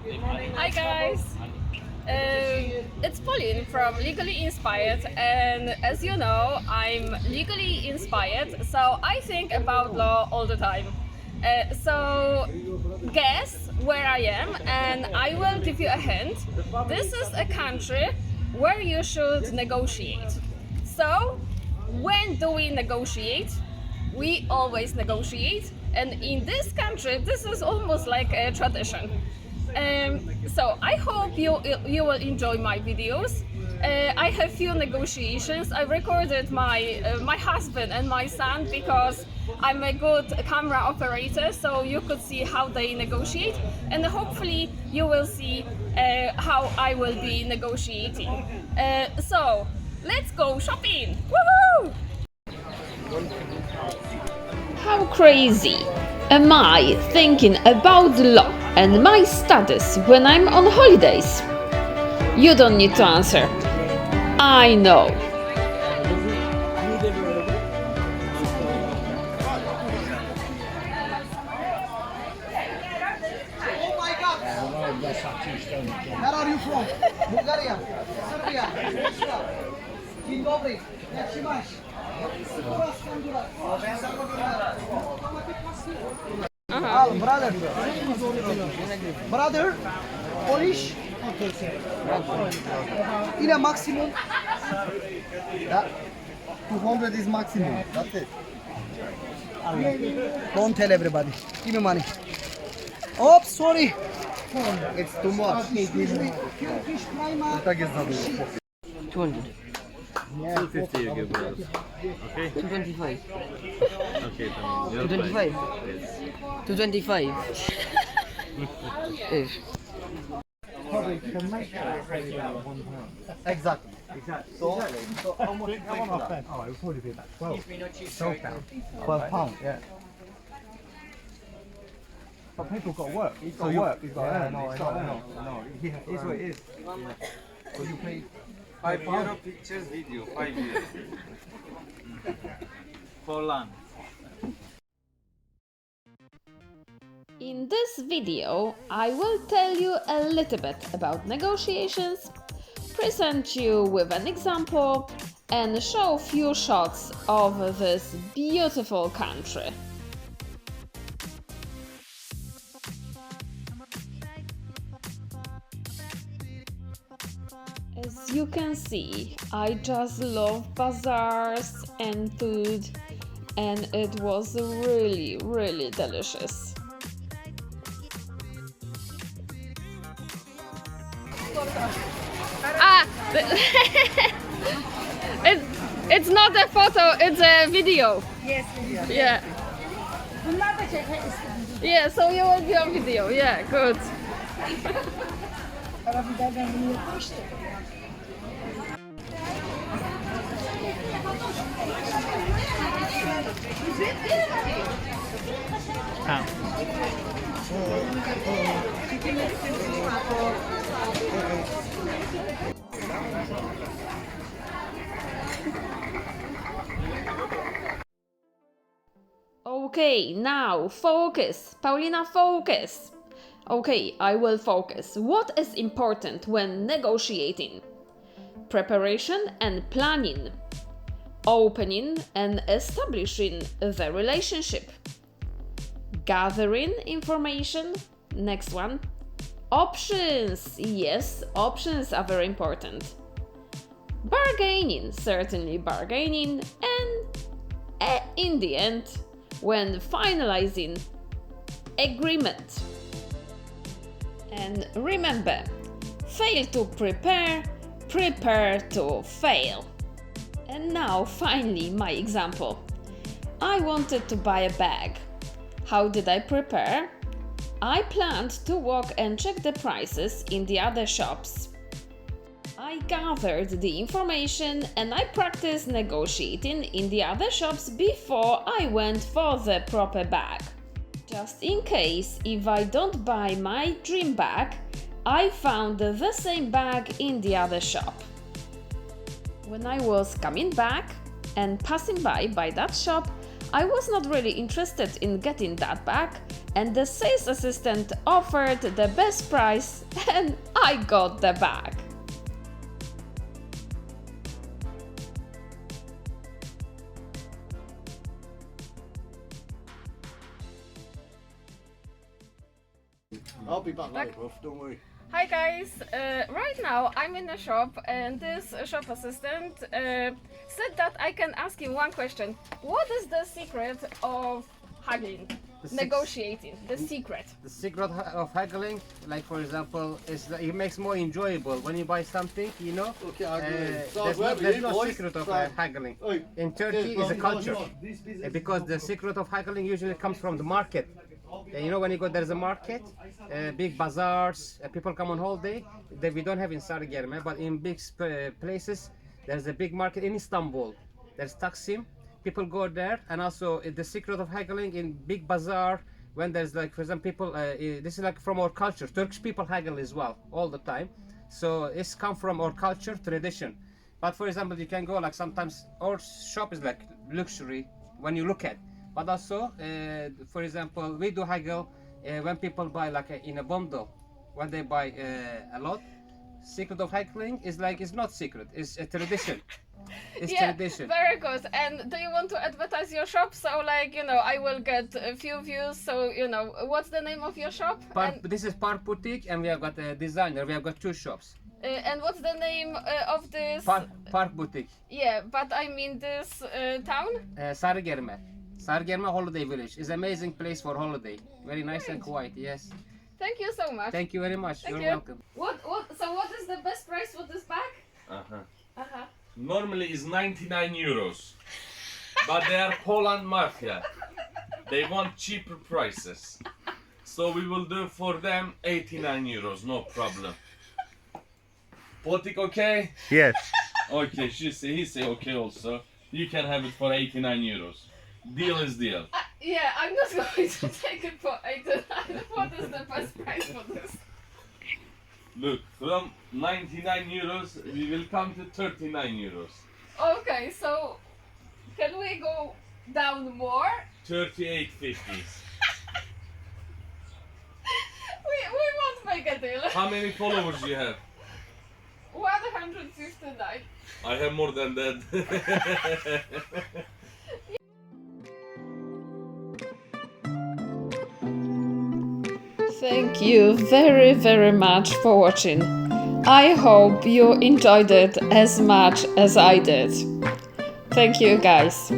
Hi guys, it's Pauline from Legally Inspired, and as you know, I'm legally inspired, so I think about law all the time. So guess where I am, and I will give you a hint. This is a country where you should negotiate. So when do we negotiate? We always negotiate, and in this country this is almost like a tradition. So I hope you will enjoy my videos. I have few negotiations. I recorded my husband and my son because I'm a good camera operator, so you could see how they negotiate, and hopefully you will see how I will be negotiating. So let's go shopping! Woohoo! How crazy am I thinking about the law and my status when I'm on holidays? You don't need to answer. I know. Where are you from? Bulgaria, Serbia, Russia, Zimbabwe, Mexico. Brother, brother, Polish. In a maximum. Yeah. 200 is maximum. That's it. Don't tell everybody. Give me money. Oops, sorry. It's too much. 200. 250 you give us. Okay? 225. Okay, then your 225. price. 225. Ish. Exactly. So how much did that one off then? Oh, it would probably be about 12. 12 pounds. 12 pounds, yeah. But people got work. He's got work. He's got to earn. He's got to earn. No, it is what it is. So you pay 5 euro pictures video, 5 years. For lunch. In this video, I will tell you a little bit about negotiations, present you with an example, and show few shots of this beautiful country. As you can see, I just love bazaars and food, and it was really, really delicious. It's not a photo, it's a video. Yes. Yeah. Yeah, so you will be on video. Yeah, good. Okay, now focus. Paulina, focus. Okay, I will focus. What is important when negotiating? Preparation and planning. Opening and establishing the relationship. Gathering information. Next one. Options. Yes, options are very important. Bargaining. Certainly bargaining. And in the end, when finalizing agreement. And remember, fail to prepare, prepare to fail. And now finally my example. I wanted to buy a bag. How did I prepare? I planned to walk and check the prices in the other shops. I gathered the information and I practiced negotiating in the other shops before I went for the proper bag. Just in case, if I don't buy my dream bag, I found the same bag in the other shop. When I was coming back and passing by that shop, I was not really interested in getting that bag, and the sales assistant offered the best price and I got the bag. I'll be back later, bruv, don't worry. Hi guys, right now I'm in a shop and this shop assistant said that I can ask him one question. What is the secret of haggling, negotiating? The secret. The secret of haggling, like for example, is that it makes more enjoyable when you buy something, you know. There's no secret of haggling. In Turkey, it's a culture, because the secret of haggling usually comes from the market. You know, when you go, there's a market, big bazaars, people come on holiday that we don't have in Sarıgerme, but in big places, there's a big market in Istanbul. There's Taksim, people go there, and also the secret of haggling in big bazaar, when there's like, for example, people, this is like from our culture, Turkish people haggle as well, all the time. So it's come from our culture, tradition. But for example, you can go like sometimes, our shop is like luxury when you look at. But also, for example, we do haggle when people buy like in a bundle. When they buy a lot, secret of haggling is like, it's not secret, it's a tradition. It's tradition. Very good. And do you want to advertise your shop? So like, you know, I will get a few views. So, you know, what's the name of your shop? This is Park Boutique, and we have got a designer. We have got two shops. And what's the name of this? Park Boutique. Yeah, but I mean this town? Sarıgerme. Sarıgerme Holiday Village is amazing place for holiday. Very nice and quiet. Yes. Thank you so much. Thank you very much. Thank You're you. welcome. So what is the best price for this bag? Normally is 99 euros, but they are Poland mafia. They want cheaper prices, so we will do for them 89 euros, no problem. Politic okay? Yes. Okay, he say okay also. You can have it for 89 euros. Deal is deal. Yeah, I'm not going to take it for 89. What is the best price for this? Look, from 99 euros, we will come to 39 euros. Okay, so can we go down more? 38.50. We won't make a deal. How many followers you have? 159. I have more than that. Thank you very, very much for watching. I hope you enjoyed it as much as I did. Thank you, guys.